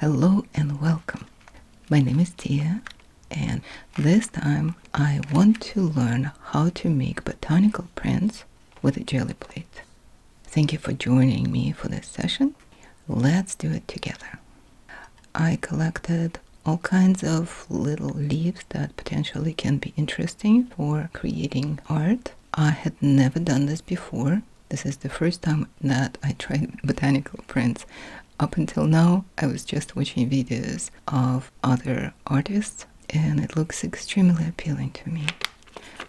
Hello and welcome. My name is Tia, and this time I want to learn how to make botanical prints with a jelly plate. Thank you for joining me for this session. Let's do it together. I collected all kinds of little leaves that potentially can be interesting for creating art. I had never done this before. This is the first time that I tried botanical prints. Up until now, I was just watching videos of other artists, and it looks extremely appealing to me.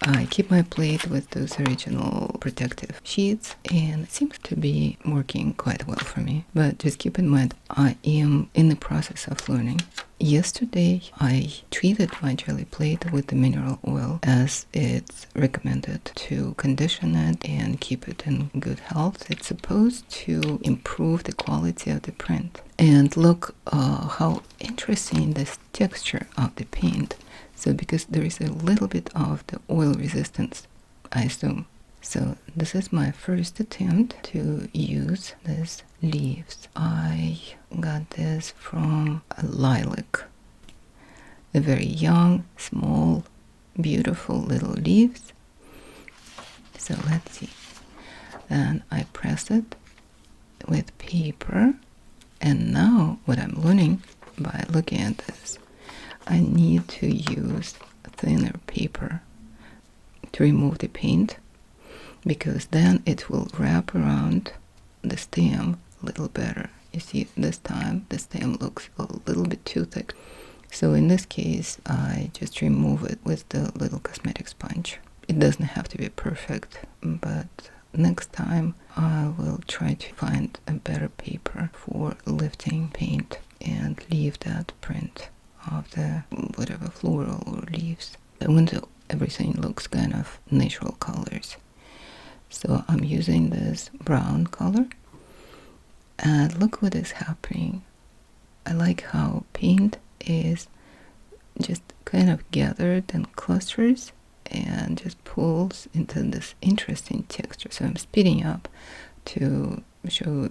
I keep my plate with those original protective sheets, and it seems to be working quite well for me. But just keep in mind, I am in the process of learning. Yesterday, I treated my jelly plate with the mineral oil as it's recommended to condition it and keep it in good health. It's supposed to improve the quality of the print. And look how interesting this texture of the paint. So because there is a little bit of the oil resistance, I assume. So this is my first attempt to use these leaves. I got this from a lilac. A very young, small, beautiful little leaves. So let's see. Then I press it with paper. And now what I'm learning by looking at this, I need to use thinner paper to remove the paint, because then it will wrap around the stem a little better. You see, this time the stem looks a little bit too thick. So in this case, I just remove it with the little cosmetic sponge. It doesn't have to be perfect, but next time I will try to find a better paper for lifting paint and leave that print of the whatever floral or leaves. I want everything looks kind of natural colors. So I'm using this brown color, and look what is happening. I like how paint is just kind of gathered in clusters and just pulls into this interesting texture. So I'm speeding up to show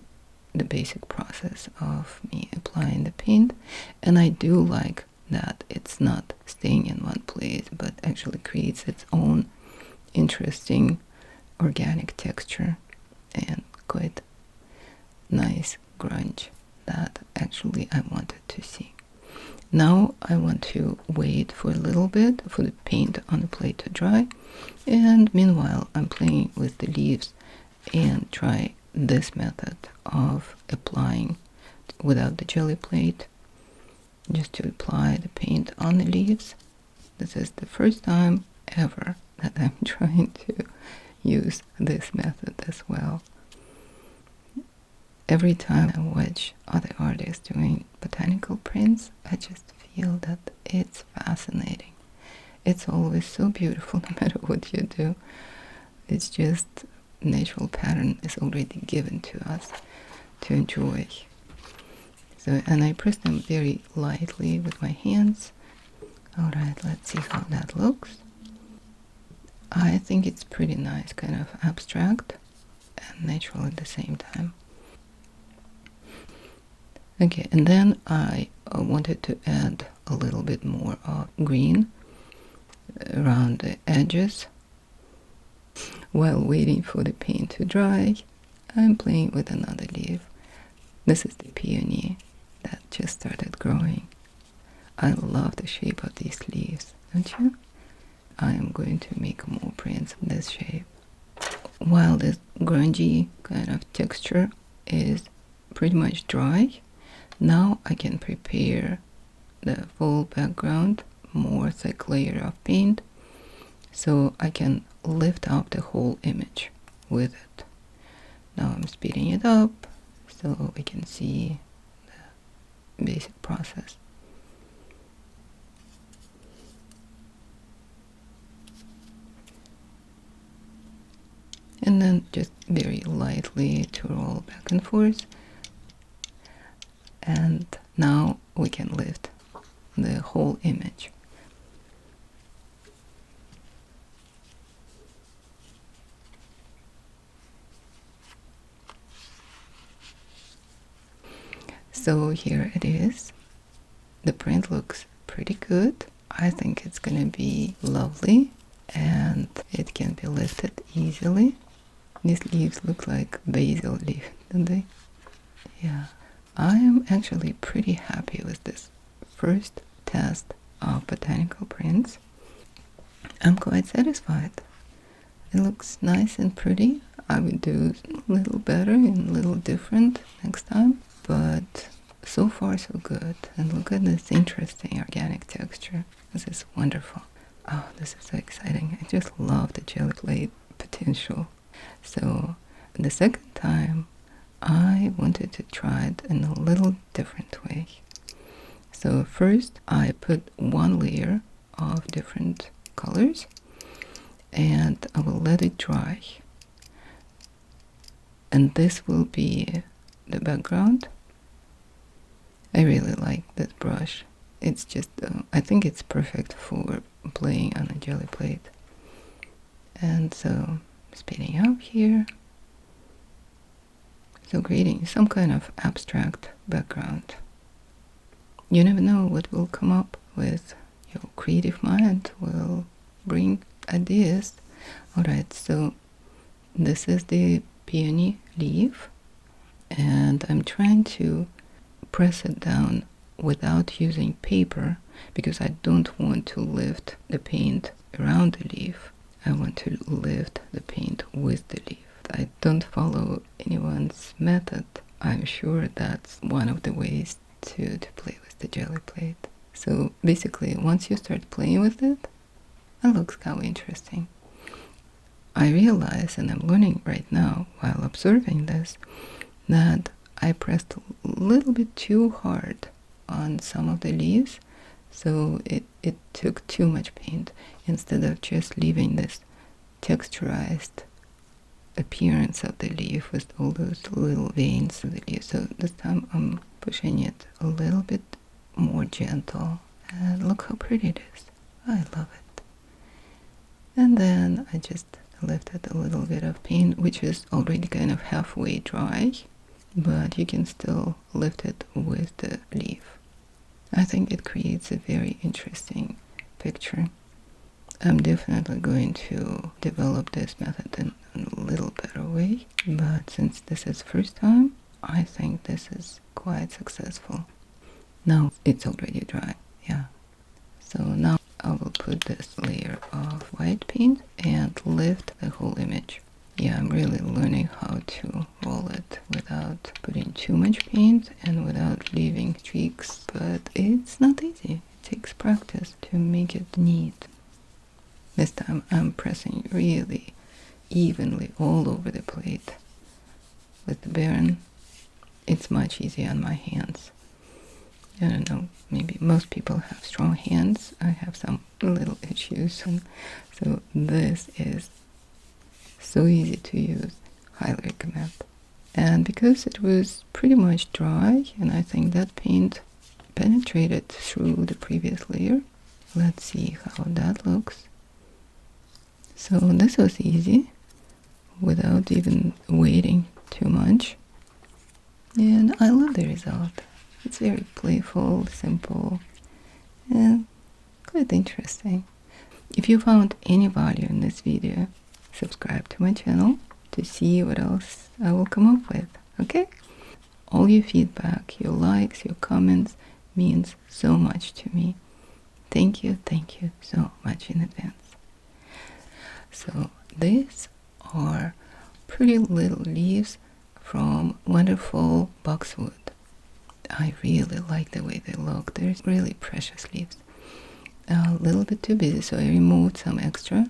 the basic process of me applying the paint, and I do like that it's not staying in one place but actually creates its own interesting organic texture and quite nice grunge that actually I wanted to see. Now I want to wait for a little bit for the paint on the plate to dry, and meanwhile I'm playing with the leaves and try this method of applying without the jelly plate, just to apply the paint on the leaves. This is the first time ever that I'm trying to use this method as well. Every time I watch other artists doing botanical prints, I just feel that it's fascinating. It's always so beautiful no matter what you do. It's just natural pattern is already given to us to enjoy. So, and I press them very lightly with my hands. Alright, let's see how that looks. I think it's pretty nice, kind of abstract and natural at the same time. Okay, and then I wanted to add a little bit more of green around the edges. While waiting for the paint to dry, I'm playing with another leaf. This is the peony that just started growing. I love the shape of these leaves, don't you? I am going to make more prints of this shape. While this grungy kind of texture is pretty much dry, now I can prepare the full background, more thick layer of paint, so I can lift up the whole image with it. Now I'm speeding it up so we can see the basic process. And then just very lightly twirl back and forth. And now we can lift the whole image. So here it is. The print looks pretty good. I think it's gonna be lovely and it can be lifted easily. These leaves look like basil leaf, don't they? Yeah. I am actually pretty happy with this first test of botanical prints. I'm quite satisfied. It looks nice and pretty. I would do a little better and a little different next time, but so far so good. And look at this interesting organic texture. This is wonderful. Oh, this is so exciting. I just love the jelly plate potential. So the second time I wanted to try it in a little different way. So first I put one layer of different colors and I will let it dry. And this will be the background. I really like this brush. It's just, I think it's perfect for playing on a jelly plate. And so, speeding up here. So creating some kind of abstract background. You never know what will come up with. Your creative mind will bring ideas. Alright, so this is the peony leaf, and I'm trying to press it down without using paper because I don't want to lift the paint around the leaf. I want to lift the paint with the leaf. I don't follow anyone's method. I'm sure that's one of the ways to play with the jelly plate. So basically, once you start playing with it, it looks kind of interesting. I realize, and I'm learning right now while observing this, that I pressed a little bit too hard on some of the leaves, so it took too much paint instead of just leaving this texturized appearance of the leaf with all those little veins of the leaf. So this time I'm pushing it a little bit more gentle, and look how pretty it is. I love it. And then I just lifted a little bit of paint, which is already kind of halfway dry, but you can still lift it with the leaf. I think it creates a very interesting picture. I'm definitely going to develop this method in a little better way, but since this is first time, I think this is quite successful. Now it's already dry, yeah. So now I will put this layer of white paint and lift the whole image. Yeah, I'm really learning how to roll it without putting too much paint and without leaving streaks, but it's not easy. It takes practice to make it neat. This time I'm pressing really evenly all over the plate. With the Baron, it's much easier on my hands. I don't know, maybe most people have strong hands. I have some little issues, and so this is so easy to use. Highly recommend. And because it was pretty much dry, and I think that paint penetrated through the previous layer, let's see how that looks. So this was easy without even waiting too much, and I love the result. It's very playful, simple, and quite interesting. If you found any value in this video, subscribe to my channel to see what else I will come up with, okay? All your feedback, your likes, your comments means so much to me. Thank you so much in advance. So these are pretty little leaves from wonderful boxwood. I really like the way they look. They're really precious leaves. A little bit too busy, so I removed some extra.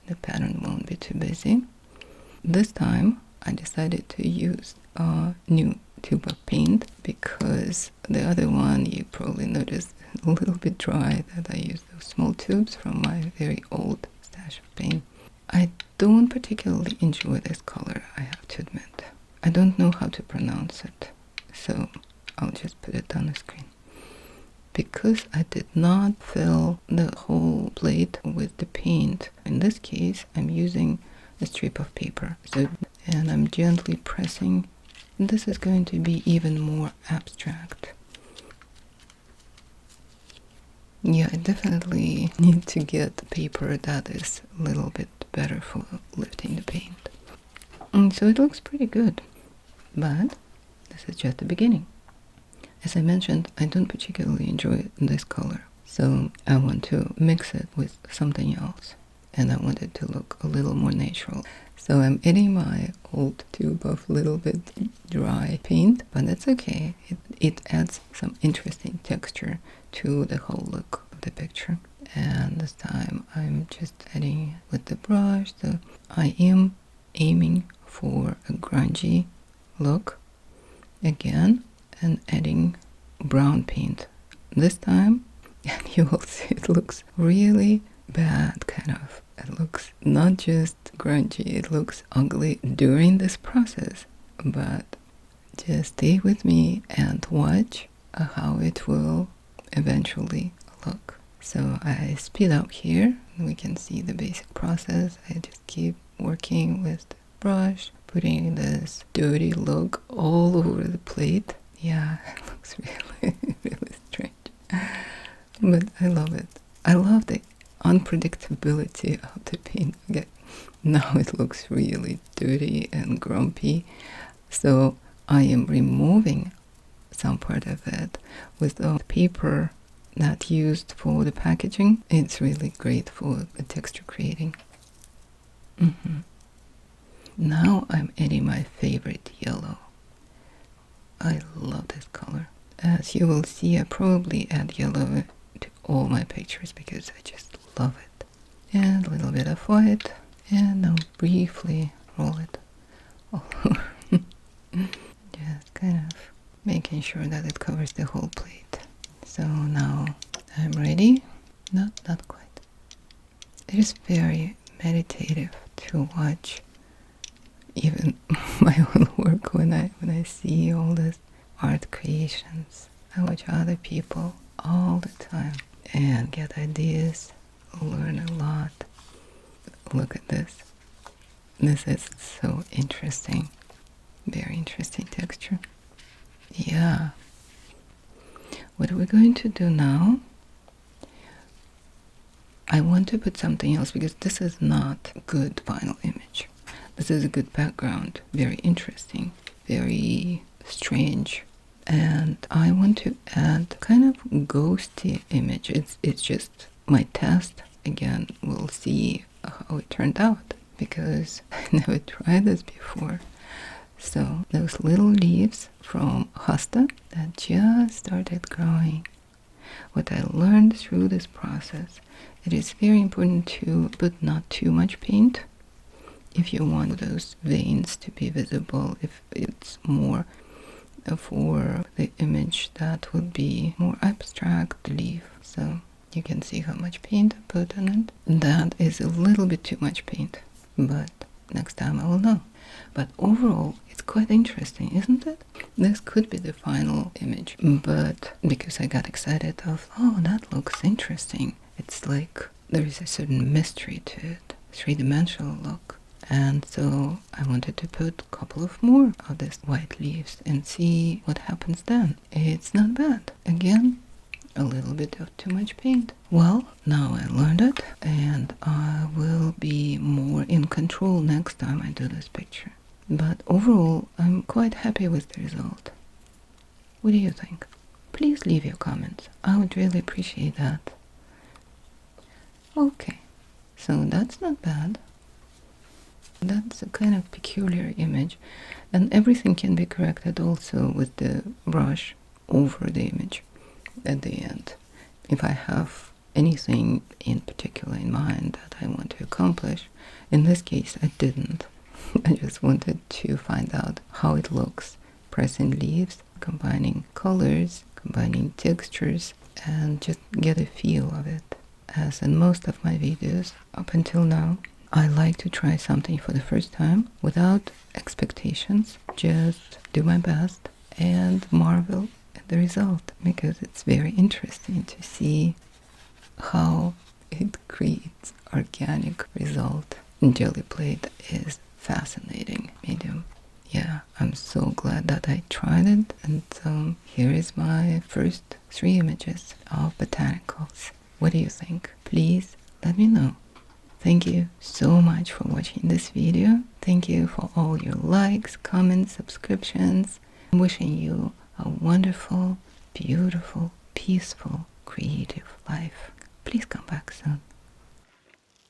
The pattern won't be too busy. This time I decided to use a new tube of paint because the other one, you probably noticed, a little bit dry, that I used those small tubes from my very old stash of paint. I don't particularly enjoy this color, I have to admit. I don't know how to pronounce it, so I'll just put it on the screen. Because I did not fill the whole plate with the paint, in this case I'm using a strip of paper. And I'm gently pressing this is going to be even more abstract. Yeah, I definitely need to get paper that is a little bit better for lifting the paint. And so it looks pretty good, but this is just the beginning. As I mentioned, I don't particularly enjoy this color, so I want to mix it with something else, and I want it to look a little more natural. So I'm adding my old tube of little bit dry paint, but that's okay. It adds some interesting texture to the whole look of the picture. And this time I'm just adding with the brush, so I am aiming for a grungy look again, and adding brown paint this time, and you will see it looks really bad, kind of. It looks not just grungy, it looks ugly during this process, but just stay with me and watch how it will eventually look. So I speed up here, and we can see the basic process. I just keep working with the brush, putting this dirty look all over the plate. Yeah, it looks really, really strange. But I love it. I love the unpredictability of the paint. Okay, now it looks really dirty and grumpy. So I am removing some part of it with the paper that used for the packaging. It's really great for the texture creating. Now I'm adding my favorite yellow. I love this color. As you will see, I probably add yellow to all my pictures because I just love it. And a little bit of white, and I'll briefly roll it all over. Just kind of making sure that it covers the whole plate. So now I'm ready. Not quite. It is very meditative to watch even my own work when I see all these art creations. I watch other people all the time and get ideas, learn a lot. Look at this. This is so interesting. Very interesting texture. Yeah. What we're going to do now, I want to put something else because this is not a good final image. This is a good background, very interesting, very strange. And I want to add kind of ghosty image. It's just my test. Again, we'll see how it turned out because I never tried this before. So those little leaves from hosta that just started growing. What I learned through this process, it is very important to put not too much paint if you want those veins to be visible, if it's more for the image that would be more abstract leaf. So you can see how much paint I put on it. That is a little bit too much paint, but next time I will know. But overall, it's quite interesting, isn't it? This could be the final image, but because I got excited of, oh, that looks interesting. It's like there is a certain mystery to it, three-dimensional look. And so I wanted to put a couple of more of these white leaves and see what happens then. It's not bad. Again, a little bit of too much paint. Well, now I learned it, and I will be more in control next time I do this picture. But overall, I'm quite happy with the result. What do you think? Please leave your comments. I would really appreciate that. Okay, so that's not bad. That's a kind of peculiar image, and everything can be corrected also with the brush over the image at the end. If I have anything in particular in mind that I want to accomplish, in this case I didn't. I just wanted to find out how it looks, pressing leaves, combining colors, combining textures, and just get a feel of it. As in most of my videos up until now, I like to try something for the first time without expectations, just do my best and marvel at the result, because it's very interesting to see how it creates organic result. Jelly plate is fascinating medium. yeah, I'm so glad that I tried it, and here is my first 3 images of botanicals. What do you think? Please let me know. Thank you so much for watching this video. Thank you for all your likes, comments, subscriptions. I'm wishing you a wonderful, beautiful, peaceful, creative life. Please come back soon.